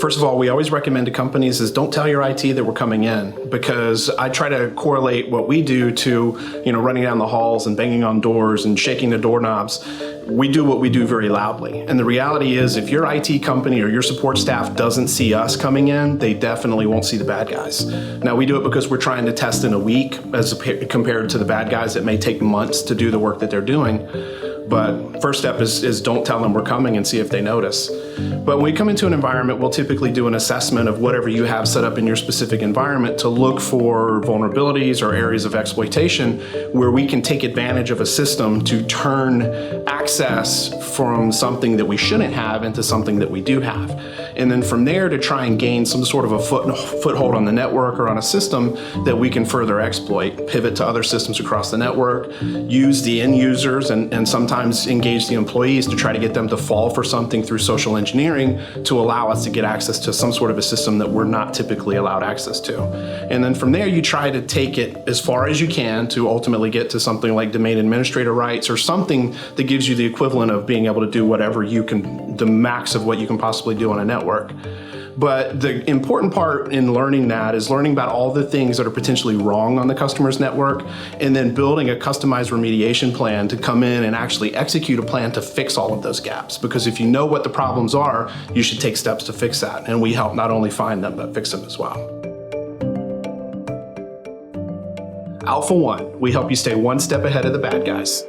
First of all, we always recommend to companies is don't tell your IT that we're coming in, because I try to correlate what we do to, running down the halls and banging on doors and shaking the doorknobs. We do what we do very loudly. And the reality is, if your IT company or your support staff doesn't see us coming in, they definitely won't see the bad guys. Now, we do it because we're trying to test in a week as compared to the bad guys that may take months to do the work that they're doing. But first step is don't tell them we're coming and see if they notice. But when we come into an environment, we'll typically do an assessment of whatever you have set up in your specific environment to look for vulnerabilities or areas of exploitation where we can take advantage of a system to turn access from something that we shouldn't have into something that we do have. And then from there to try and gain some sort of a foothold on the network or on a system that we can further exploit, pivot to other systems across the network, use the end users and sometimes engage the employees to try to get them to fall for something through social engineering to allow us to get access to some sort of a system that we're not typically allowed access to. And then from there, you try to take it as far as you can to ultimately get to something like domain administrator rights or something that gives you the equivalent of being able to do whatever you can, the max of what you can possibly do on a network. But the important part in learning that is learning about all the things that are potentially wrong on the customer's network, and then building a customized remediation plan to come in and actually execute a plan to fix all of those gaps. Because if you know what the problems are, you should take steps to fix that. And we help not only find them, but fix them as well. Alpha One, we help you stay one step ahead of the bad guys.